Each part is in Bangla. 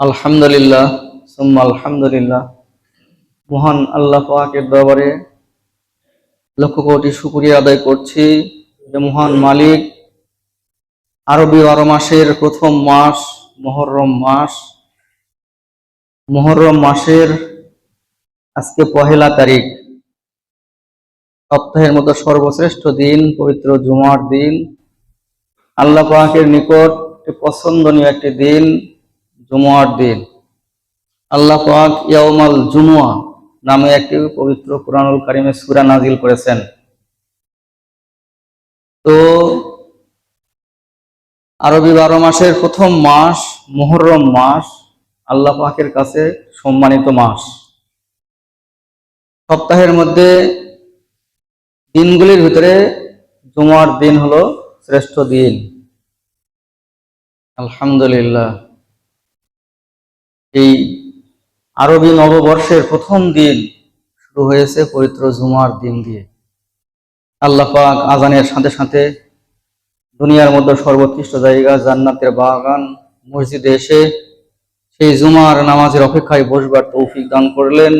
আলহামদুলিল্লাহ সুম্মা আলহামদুলিল্লাহ। মহান আল্লাহ পাকের দরবারে লক্ষ কোটি শুকরিয়া আদায় করছি যে মহান মালিক আরবি 12 মাসের প্রথম মাস মুহররম মাসের আজকে 1 তারিখ, সপ্তাহের মধ্যে সর্বশ্রেষ্ঠ দিন, পবিত্র জুমার দিন, আল্লাহ পাকের নিকট পছন্দনীয় একটি দিন, জুমার দিন। আল্লাহ পাক ইয়াউমাল জুমুয়া নামে একটি পবিত্র কুরআনুল কারীমে সূরা নাজিল করেছেন। তো আরবি 12 মাসের প্রথম মাস মুহররম মাস আল্লাহ পাকের কাছে সম্মানিত মাস। সপ্তাহের মধ্যে দিনগুলির ভিতরে জুমার দিন হলো শ্রেষ্ঠ দিন। আলহামদুলিল্লাহ। এই আরবি নববর্ষের প্রথম দিন শুরু হয়েছে পবিত্র জুমার দিন দিয়ে। আল্লাহ পাক আজানের সাথে সাথে দুনিয়ার মধ্যে সর্বোৎকৃষ্ট জায়গা জান্নাতের বাগান মসজিদে এসে সেই জুমার নামাজের অপেক্ষায় বসবার তৌফিক দান করলেন।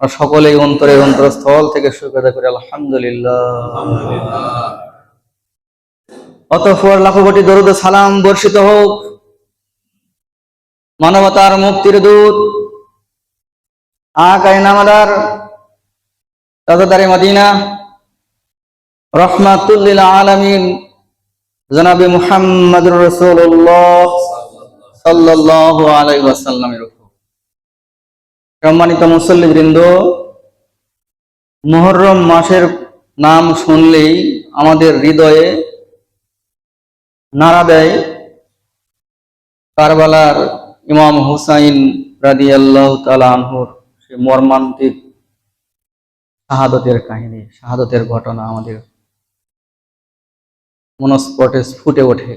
আর সকলেই অন্তরস্থল থেকে শুকরিয়া আদায় করে আলহামদুলিল্লাহ। অতঃপর লাখো কোটি দরুদ ও সালাম বর্ষিত হোক মানবতার মুক্তির দূত আকায়ে নামদার তাজদারে মদিনা রাহমাতুল লিল আলামিন জনাবে মুহাম্মদুর রাসূলুল্লাহ সাল্লাল্লাহু আলাইহি ওয়াসাল্লামের উপর। সম্মানিত মুসল্লিবৃন্দ, মুহররম মাসের নাম শুনলেই আমাদের হৃদয়ে নাড়া দেয় কারবালার ইমাম হুসাইন রাদিয়াল্লাহু তাআলা আনহুর সেই মর্মান্তিক শাহাদতের কাহিনী, শাহাদতের ঘটনা আমাদের মনস্পটে ফুটে ওঠে।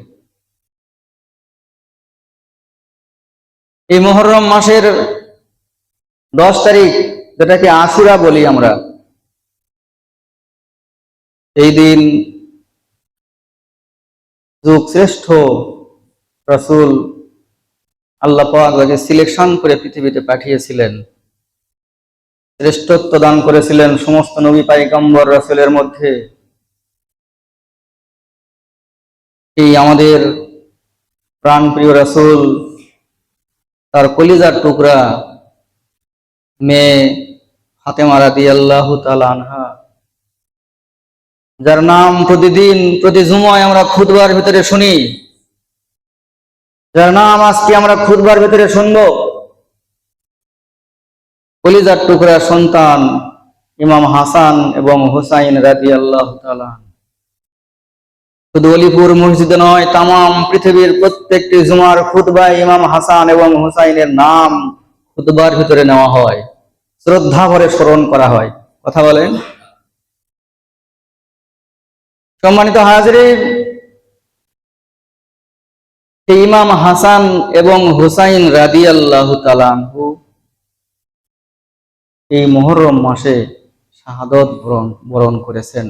এই মুহররম মাসের 10 তারিখ, যেটাকে আশুরা বলি আমরা, এই দিন যুগ শ্রেষ্ঠ রাসূল আল্লাহ পাক যাকে সিলেকশন করে পৃথিবীতে পাঠিয়েছিলেন, শ্রেষ্ঠত্ব দান করেছিলেন সমস্ত নবী পয়গম্বর রাসূলের মধ্যে, এই আমাদের প্রাণপ্রিয় রাসূল, তার কলিজার টুকরা মেয়ে ফাতেমা রাদিয়াল্লাহু তাআলা আনহা, যার নাম প্রতিদিন প্রতি জুমায় আমরা খুতবার ভিতরে শুনি, যার নাম আজকে আমরা খুতবার ভিতরে শুনবো, কলিজার টুকরা সন্তান ইমাম হাসান এবং হুসাইন রাদিয়াল্লাহু তাআলা। শুধু অলিপুর মসজিদে নয়, তামাম পৃথিবীর প্রত্যেকটি জুমার খুতবায় ইমাম হাসান এবং হুসাইনের নাম খুতবার ভিতরে নেওয়া হয়, শ্রদ্ধা ভরে স্মরণ করা হয়। কথা বলেন। সম্মানিত হাজিরিন, ইমাম হাসান এবং হুসাইন রাদিয়াল্লাহু তাআলা আনহু এই মুহররম মাসে শাহাদত বরণ করেছেন।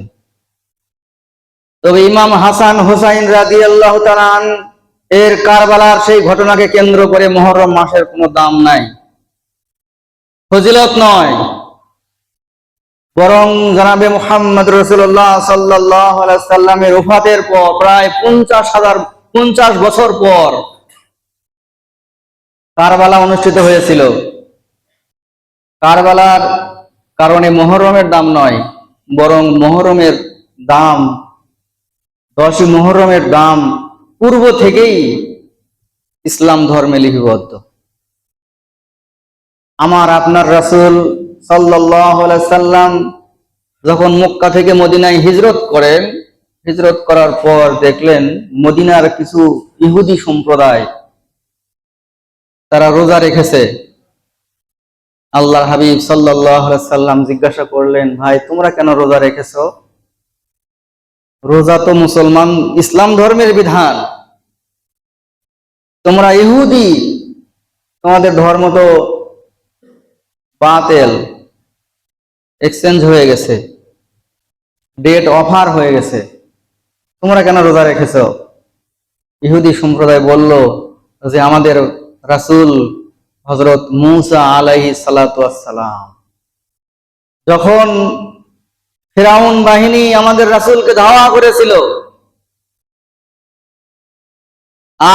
তবে ইমাম হাসান হুসাইন রাদিয়াল্লাহু তাআলা এর কারবালার সেই ঘটনাকে কেন্দ্র করে মুহররম মাসের কোনো দাম নাই, ফজিলত নয়, বরং জনাবে মুহাম্মদ রাসূলুল্লাহ সাল্লাল্লাহু আলাইহি ওয়াসাল্লামের ওফাতের পর প্রায় 50 বছর পর কারবালা অনুষ্ঠিত হয়েছিল। কারবালার কারণে মুহররমের দাম নয়, বরং মুহররমের দাম, 10ই মুহররমের দাম পূর্ব থেকেই ইসলাম ধর্মে লিপিবদ্ধ। আমার আপনার রাসূল সাল্লাল্লাহু আলাইহি ওয়াসাল্লাম যখন মক্কা থেকে মদিনায় হিজরত করেন, হিজরত করার পর দেখলেন মদিনার কিছু ইহুদি সম্প্রদায় তারা রোজা রেখেছে। আল্লাহর হাবিব সাল্লাল্লাহু আলাইহি ওয়াসাল্লাম জিজ্ঞাসা করলেন, ভাই তোমরা কেন রোজা রেখেছো? রোজা তো মুসলমান ইসলাম ধর্মের বিধান, তোমরা ইহুদি, তোমাদের ধর্ম তো বাতিল, এক্সচেঞ্জ হয়ে গেছে, ডেট অফার হয়ে গেছে, তোমরা কেন রোজা রেখেছো? ইহুদি সম্প্রদায় বলল যে আমাদের রাসূল হযরত মূসা আলাইহিস সালাতু ওয়াস সালাম। যখন ফিরআউন বাহিনী আমাদের রাসূলকে ধাওয়া করেছিল,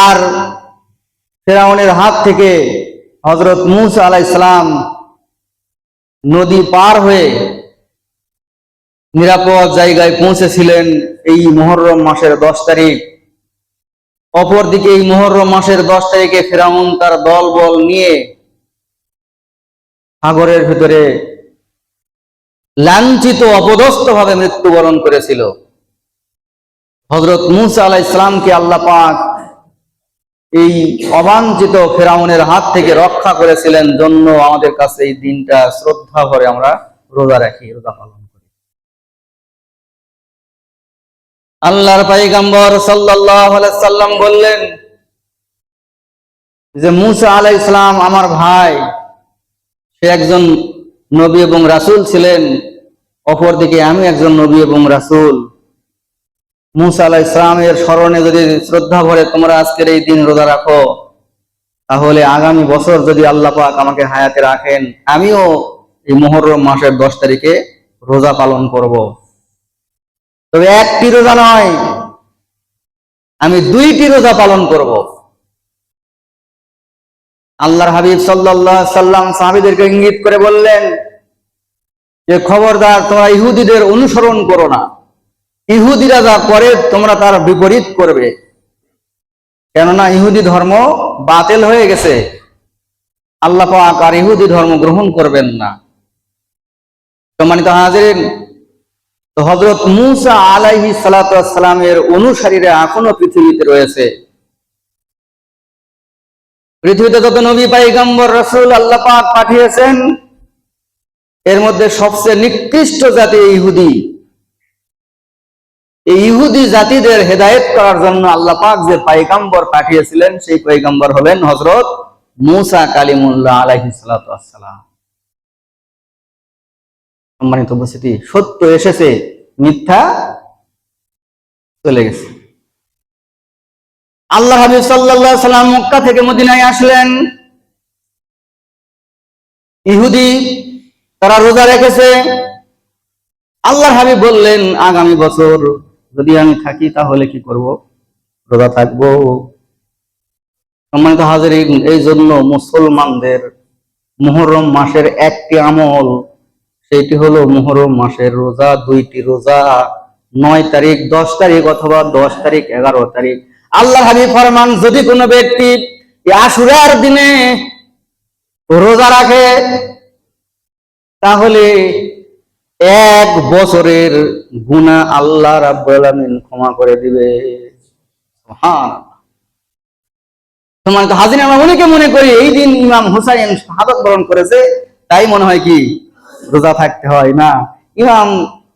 আর ফিরআউনের হাত থেকে হযরত মূসা আলাইহিস সালাম নদী পার হয়ে নিরাপদ জায়গায় পৌঁছেছিলেন এই মুহররম মাসের 10 তারিখ। অপরদিকে এই মুহররম মাসের 10 তারিখে ফিরআউন তার দলবল নিয়ে সাগরের ভিতরে লাঞ্ছিত অপদস্থ ভাবে মৃত্যুবরণ করেছিল। হযরত মূসা আলাইহিস সালামকে আল্লাহ পাক এই অবাঞ্ছিত ফিরআউনের হাত থেকে রক্ষা করেছিলেন জন্য আমাদের কাছে এই দিনটা শ্রদ্ধা ভরে আমরা রোজা রাখি, রোজা পালন করি। আল্লাহর পয়গম্বর সাল্লাল্লাহু আলাইহি সাল্লাম বললেন যে মূসা আলাইহিস সালাম আমার ভাই, সে একজন নবী এবং রাসূল ছিলেন, অপরদিকে আমি একজন নবী এবং রাসূল। মূসা আলাইহিস সালামের স্মরণে যদি শ্রদ্ধা ভরে তোমরা আজকের এই দিন রোজা রাখো, তাহলে আগামী বছর যদি আল্লাহ পাক আমাকে হায়াতে রাখেন, আমিও এই মুহররম মাসের 10 তারিখে রোজা পালন করব। তবে একটি রোজা নয়, আমি 2টি রোজা পালন করব। আল্লাহর হাবিব সাল্লাল্লাহু আলাইহি সাল্লাম সাহাবীদেরকে ইঙ্গিত করে বললেন যে খবরদার তোমরা ইহুদিদের অনুসরণ করো না, ইহুদিরা যা করে তোমরা তার বিপরীত করবে, কেননা ইহুদি ধর্ম বাতিল হয়ে গেছে। আল্লাহ পাক আর ইহুদি ধর্ম গ্রহণ করবেন না। সম্মানিত হাজিরিন, তো হযরত মূসা আলাইহিস সালাতু ওয়াস সালামের অনুসারীরা এখনো পৃথিবীতে রয়েছে। পৃথিবীতে যত নবী পয়গম্বর রাসূল আল্লাহ পাক পাঠিয়েছেন, এর মধ্যে সবচেয়ে নিকৃষ্ট জাতি ইহুদি। এই ইহুদি জাতিদের হেদায়েত করার জন্য আল্লাহ পাক যে পয়গম্বর পাঠিয়েছিলেন, সেই পয়গম্বর হলেন হযরত মূসা কালিমুল্লাহ আলাইহিস সালাতু ওয়াস সালাম। সম্মানিত উপস্থিতি, সত্য এসেছে, মিথ্যা চলে গেছে। আল্লাহ হাবিব সাল্লাল্লাহু আলাইহি সাল্লাম মক্কা থেকে মদিনায় আসলেন। ইহুদি তারা রোজা রেখেছে। আল্লাহ হাবিব বললেন আগামী বছর যদি আমি থাকি তাহলে কি করব? রোজা থাকবো। সম্মানিত হাজিরিন, এই জন্য মুসলমানদের মুহররম মাসের একটি আমল, সেটি হলো মুহররম মাসের রোজা, 2টি রোজা, 9 তারিখ, 10 তারিখ অথবা 10 তারিখ, 11 তারিখ। আল্লাহ হাবিব ফরমান, যদি কোনো ব্যক্তি আশুরার দিনে রোজা রাখে তাহলে 1 বছরের গুনাহ আল্লাহ রাব্বুল আলামিন ক্ষমা করে দিবে। সুবহানাল্লাহ। সম্মানিত হাজিরিন, আমরা অনেকে মনে করি এই দিন ইমাম হুসাইন শাহাদাত বরণ করেছে, তাই মনে হয় কি রোজা থাকতে হয়। না, ইমাম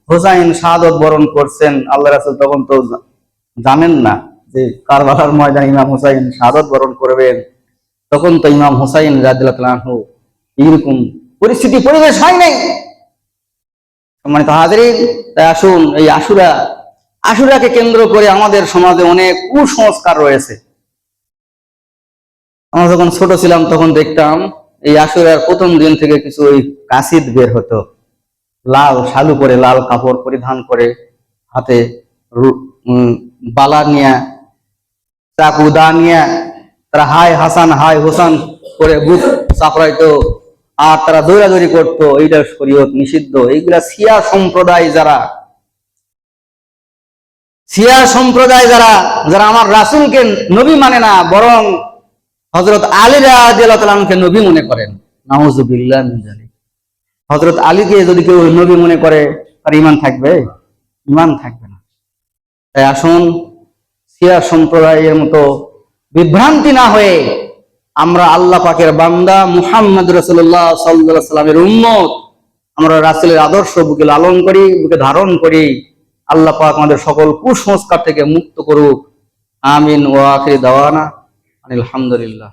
হুসাইন শাহাদাত বরণ করছেন, আল্লাহ রাসূল তখন তো জানেন না যে কারবালার ময়দানে ইমাম হুসাইন শাহাদাত বরণ করবেন। তখন তো ইমাম হুসাইন রাদিয়াল্লাহু তাআলা আনহু এরকম পরিস্থিতি পরিবেশ হয় নাই। সম্মানিত হাজিরিন, তাই আসুন এই আশুরাকে কেন্দ্র করে আমাদের সমাজে অনেক কুসংস্কার রয়েছে। আমরা যখন ছোট ছিলাম তখন দেখতাম এই আশুরার প্রথম দিন থেকে কিছু ওই কাসিদ বের হতো, লাল শালু পরে, লাল কাপড় পরিধান করে, হাতে বালা নিয়ে, চাকু দা নিয়ে তারা হাই হাসান হাই হোসান করে বুক চাপড়াইতো, আর তারা দৌড়াদৌড়ি করতো। এইটা শরীয়ত নিষিদ্ধ। এইগুলা শিয়া সম্প্রদায় যারা আমার রাসূলকে নবী মানে না, বরং হযরত আলী রাদিয়াল্লাহু তাআলা আনহুকে নবী মনে করেন। নাউযুবিল্লাহ মিন যালিক। হযরত আলীকে যদি কেউ নবী মনে করে, তার ঈমান থাকবে? ঈমান থাকবে না। তাই আসুন শিয়া সম্প্রদায়ের মতো বিভ্রান্তি না হয়ে আমরা আল্লাহ পাকের বান্দা মুহাম্মদ রাসূলুল্লাহ সাল্লাল্লাহু আলাইহি সাল্লামের উম্মত, আমরা রাসূলের আদর্শ বুকে লালন করি, বুকে ধারণ করি। আল্লাহ পাক আমাদের সকল কুসংস্কার থেকে মুক্ত করুক। আমিন। ওয়া আখির দাওয়ানা আলহামদুলিল্লাহ।